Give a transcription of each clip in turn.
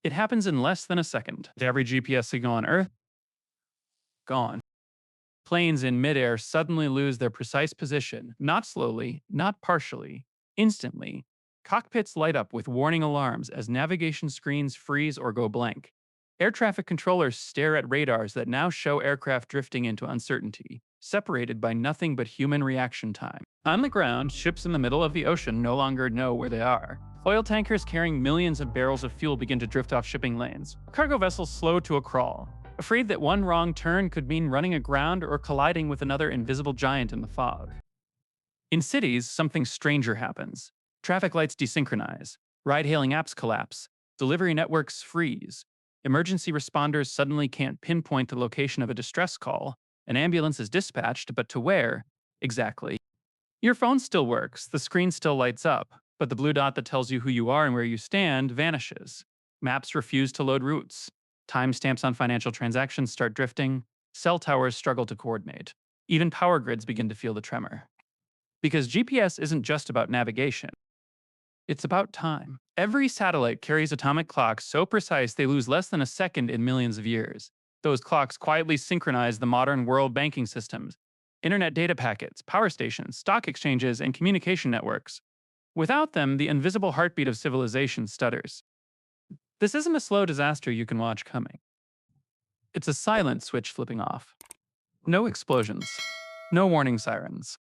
It happens in less than a second. Every GPS signal on Earth, gone. Planes in midair suddenly lose their precise position, not slowly, not partially, instantly. Cockpits light up with warning alarms as navigation screens freeze or go blank. Air traffic controllers stare at radars that now show aircraft drifting into uncertainty, separated by nothing but human reaction time. On the ground, ships in the middle of the ocean no longer know where they are. Oil tankers carrying millions of barrels of fuel begin to drift off shipping lanes. Cargo vessels slow to a crawl, afraid that one wrong turn could mean running aground or colliding with another invisible giant in the fog. In cities, something stranger happens. Traffic lights desynchronize, ride-hailing apps collapse, delivery networks freeze, emergency responders suddenly can't pinpoint the location of a distress call, an ambulance is dispatched, but to where? Exactly. Your phone still works, the screen still lights up, but the blue dot that tells you who you are and where you stand vanishes. Maps refuse to load routes. Timestamps on financial transactions start drifting. Cell towers struggle to coordinate. Even power grids begin to feel the tremor. Because GPS isn't just about navigation, it's about time. Every satellite carries atomic clocks so precise they lose less than a second in millions of years. Those clocks quietly synchronize the modern world banking systems, internet data packets, power stations, stock exchanges, and communication networks. Without them, the invisible heartbeat of civilization stutters. This isn't a slow disaster you can watch coming. It's a silent switch flipping off. No explosions. No warning sirens.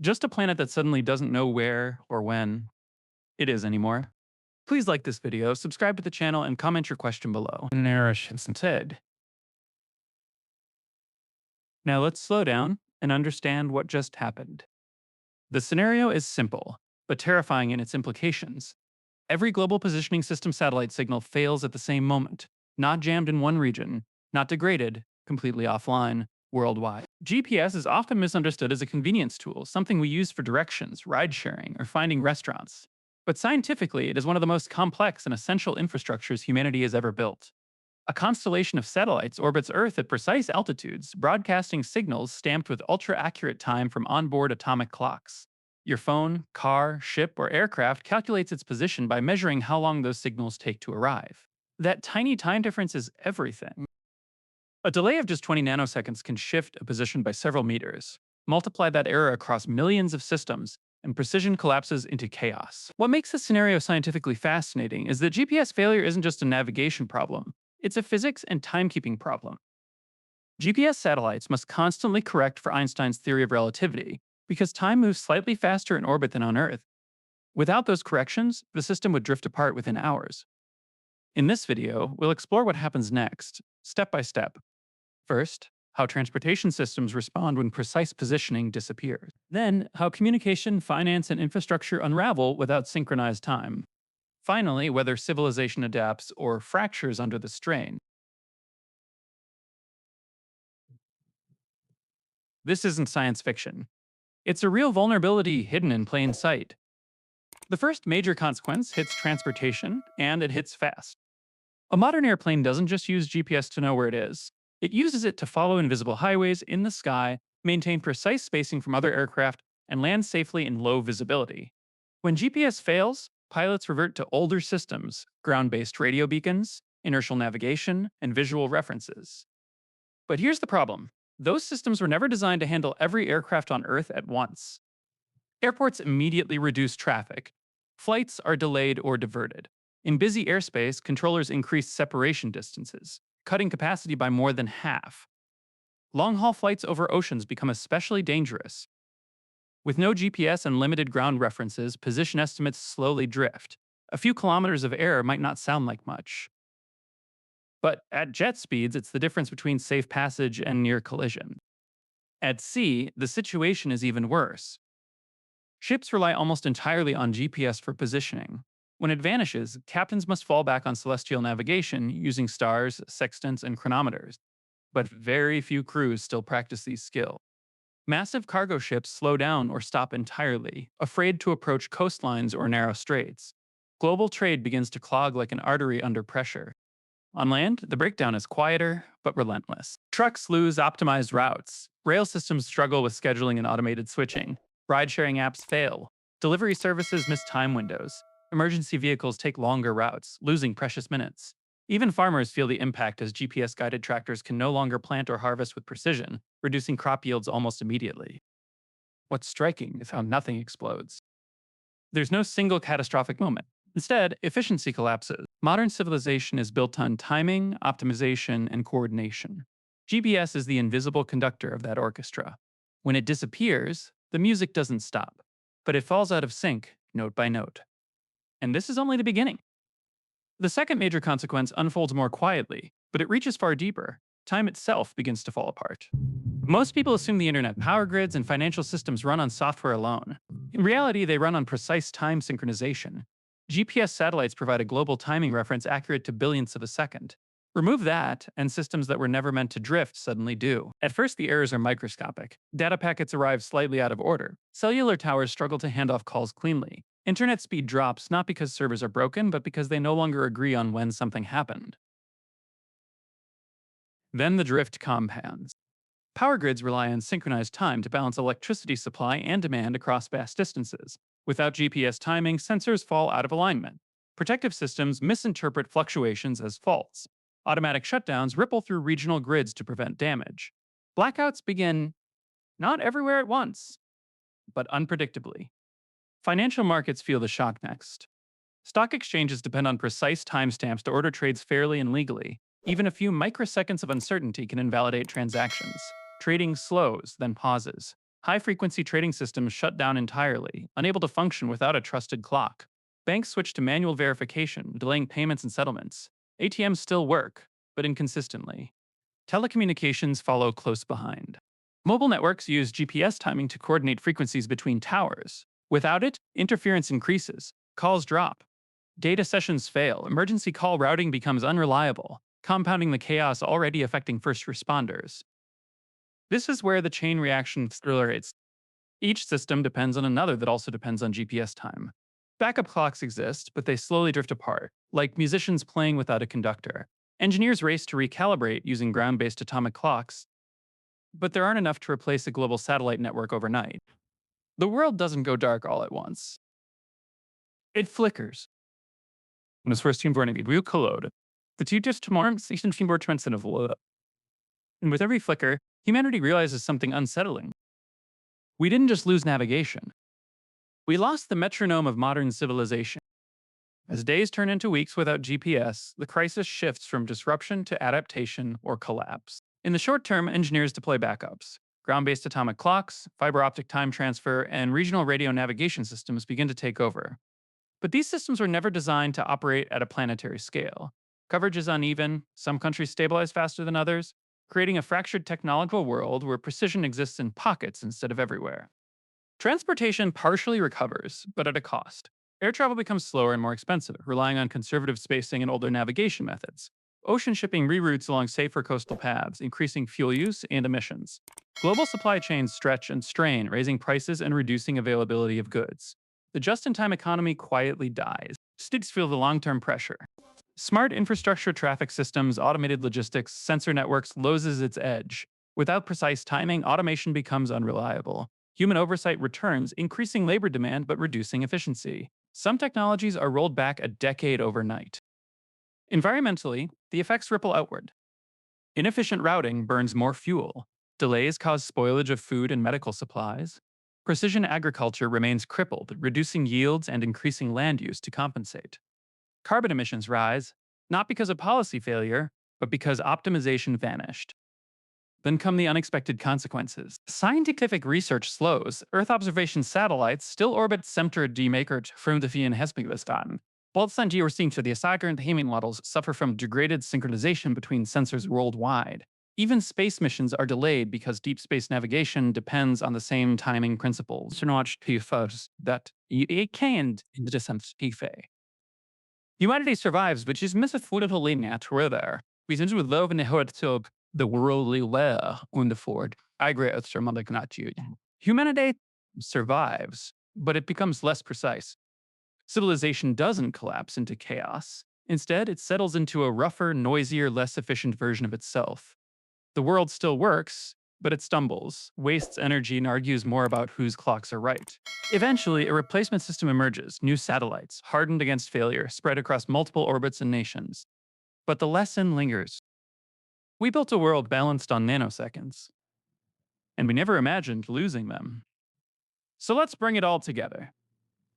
Just a planet that suddenly doesn't know where or when it is anymore. Please like this video, subscribe to the channel, and comment your question below. Nourish instead. Now let's slow down and understand what just happened. The scenario is simple, but terrifying in its implications. Every global positioning system satellite signal fails at the same moment, not jammed in one region, not degraded, completely offline, worldwide. GPS is often misunderstood as a convenience tool, something we use for directions, ride sharing, or finding restaurants. But scientifically, it is one of the most complex and essential infrastructures humanity has ever built. A constellation of satellites orbits Earth at precise altitudes, broadcasting signals stamped with ultra-accurate time from onboard atomic clocks. Your phone, car, ship, or aircraft calculates its position by measuring how long those signals take to arrive. That tiny time difference is everything. A delay of just 20 nanoseconds can shift a position by several meters. Multiply that error across millions of systems, and precision collapses into chaos. What makes this scenario scientifically fascinating is that GPS failure isn't just a navigation problem, it's a physics and timekeeping problem. GPS satellites must constantly correct for Einstein's theory of relativity, because time moves slightly faster in orbit than on Earth. Without those corrections, the system would drift apart within hours. In this video, we'll explore what happens next, step by step. First, how transportation systems respond when precise positioning disappears. Then, how communication, finance, and infrastructure unravel without synchronized time. Finally, whether civilization adapts or fractures under the strain. This isn't science fiction. It's a real vulnerability hidden in plain sight. The first major consequence hits transportation, and it hits fast. A modern airplane doesn't just use GPS to know where it is. It uses it to follow invisible highways in the sky, maintain precise spacing from other aircraft, and land safely in low visibility. When GPS fails, pilots revert to older systems, ground-based radio beacons, inertial navigation, and visual references. But here's the problem. Those systems were never designed to handle every aircraft on Earth at once. Airports immediately reduce traffic. Flights are delayed or diverted. In busy airspace, controllers increase separation distances, cutting capacity by more than half. Long-haul flights over oceans become especially dangerous. With no GPS and limited ground references, position estimates slowly drift. A few kilometers of air might not sound like much. But at jet speeds, it's the difference between safe passage and near collision. At sea, the situation is even worse. Ships rely almost entirely on GPS for positioning. When it vanishes, captains must fall back on celestial navigation using stars, sextants, and chronometers. But very few crews still practice these skills. Massive cargo ships slow down or stop entirely, afraid to approach coastlines or narrow straits. Global trade begins to clog like an artery under pressure. On land, the breakdown is quieter, but relentless. Trucks lose optimized routes. Rail systems struggle with scheduling and automated switching. Ride-sharing apps fail. Delivery services miss time windows. Emergency vehicles take longer routes, losing precious minutes. Even farmers feel the impact as GPS guided tractors can no longer plant or harvest with precision, reducing crop yields almost immediately. What's striking is how nothing explodes. There's no single catastrophic moment. Instead, efficiency collapses. Modern civilization is built on timing, optimization, and coordination. GPS is the invisible conductor of that orchestra. When it disappears, the music doesn't stop, but it falls out of sync, note by note. And this is only the beginning. The second major consequence unfolds more quietly, but it reaches far deeper. Time itself begins to fall apart. Most people assume the internet, power grids, and financial systems run on software alone. In reality, they run on precise time synchronization. GPS satellites provide a global timing reference accurate to billionths of a second. Remove that, and systems that were never meant to drift suddenly do. At first, the errors are microscopic. Data packets arrive slightly out of order. Cellular towers struggle to hand off calls cleanly. Internet speed drops not because servers are broken, but because they no longer agree on when something happened. Then the drift compounds. Power grids rely on synchronized time to balance electricity supply and demand across vast distances. Without GPS timing, sensors fall out of alignment. Protective systems misinterpret fluctuations as faults. Automatic shutdowns ripple through regional grids to prevent damage. Blackouts begin not everywhere at once, but unpredictably. Financial markets feel the shock next. Stock exchanges depend on precise timestamps to order trades fairly and legally. Even a few microseconds of uncertainty can invalidate transactions. Trading slows, then pauses. High frequency trading systems shut down entirely, unable to function without a trusted clock. Banks switch to manual verification, delaying payments and settlements. ATMs still work, but inconsistently. Telecommunications follow close behind. Mobile networks use GPS timing to coordinate frequencies between towers. Without it, interference increases, calls drop. Data sessions fail, emergency call routing becomes unreliable, compounding the chaos already affecting first responders. This is where the chain reaction accelerates. Each system depends on another that also depends on GPS time. Backup clocks exist, but they slowly drift apart, like musicians playing without a conductor. Engineers race to recalibrate using ground based atomic clocks, but there aren't enough to replace a global satellite network overnight. The world doesn't go dark all at once. It flickers. When es first team born real collode. The two just tomorrow season team board of love. And with every flicker, humanity realizes something unsettling. We didn't just lose navigation. We lost the metronome of modern civilization. As days turn into weeks without GPS, the crisis shifts from disruption to adaptation or collapse. In the short term, engineers deploy backups. Ground-based atomic clocks, fiber optic time transfer, and regional radio navigation systems begin to take over. But these systems were never designed to operate at a planetary scale. Coverage is uneven, some countries stabilize faster than others, creating a fractured technological world where precision exists in pockets instead of everywhere. Transportation partially recovers, but at a cost. Air travel becomes slower and more expensive, relying on conservative spacing and older navigation methods. Ocean shipping reroutes along safer coastal paths, increasing fuel use and emissions. Global supply chains stretch and strain, raising prices and reducing availability of goods. The just-in-time economy quietly dies. Cities feel the long-term pressure. Smart infrastructure, traffic systems, automated logistics, sensor networks loses its edge. Without precise timing, automation becomes unreliable. Human oversight returns, increasing labor demand but reducing efficiency. Some technologies are rolled back a decade overnight. Environmentally, the effects ripple outward. Inefficient routing burns more fuel. Delays cause spoilage of food and medical supplies. Precision agriculture remains crippled, reducing yields and increasing land use to compensate. Carbon emissions rise, not because of policy failure, but because optimization vanished. Then come the unexpected consequences. Scientific research slows. Earth observation satellites still orbit Semter demakert from the Fien Hespigvestan. Boltzan georsing to the Asagar and Heming models suffer from degraded synchronization between sensors worldwide. Even space missions are delayed because deep space navigation depends on the same timing principles. That can't in the distance. Humanity survives, but she's misfortunately not there. We seem to love and hope the worldly law on the Ford. I agree with Sir Malakanachi. Humanity survives, but it becomes less precise. Civilization doesn't collapse into chaos. Instead, it settles into a rougher, noisier, less efficient version of itself. The world still works, but it stumbles, wastes energy, and argues more about whose clocks are right. Eventually, a replacement system emerges, new satellites, hardened against failure, spread across multiple orbits and nations. But the lesson lingers. We built a world balanced on nanoseconds, and we never imagined losing them. So let's bring it all together.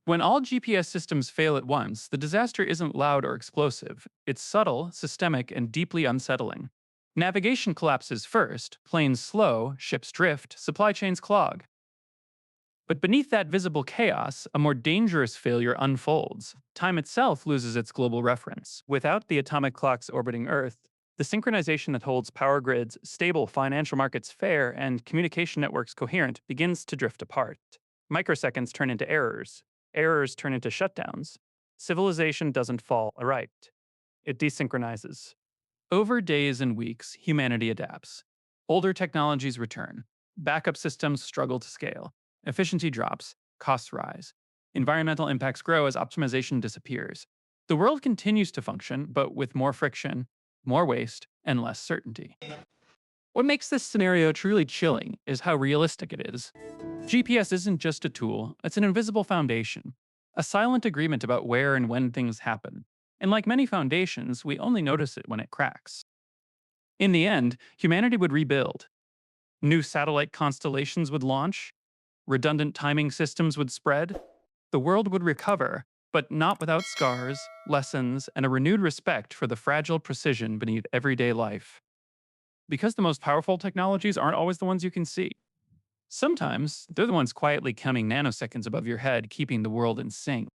When all GPS systems fail at once, the disaster isn't loud or explosive. It's subtle, systemic, and deeply unsettling. Navigation collapses first, planes slow, ships drift, supply chains clog. But beneath that visible chaos, a more dangerous failure unfolds. Time itself loses its global reference. Without the atomic clocks orbiting Earth, the synchronization that holds power grids stable, financial markets fair, and communication networks coherent begins to drift apart. Microseconds turn into errors. Errors turn into shutdowns. Civilization doesn't fall aright. It desynchronizes. Over days and weeks, humanity adapts. Older technologies return. Backup systems struggle to scale. Efficiency drops. Costs rise. Environmental impacts grow as optimization disappears. The world continues to function, but with more friction, more waste, and less certainty. What makes this scenario truly chilling is how realistic it is. GPS isn't just a tool, it's an invisible foundation, a silent agreement about where and when things happen. And like many foundations, we only notice it when it cracks. In the end, humanity would rebuild. New satellite constellations would launch, redundant timing systems would spread, the world would recover, but not without scars, lessons, and a renewed respect for the fragile precision beneath everyday life. Because the most powerful technologies aren't always the ones you can see. Sometimes they're the ones quietly counting nanoseconds above your head, keeping the world in sync.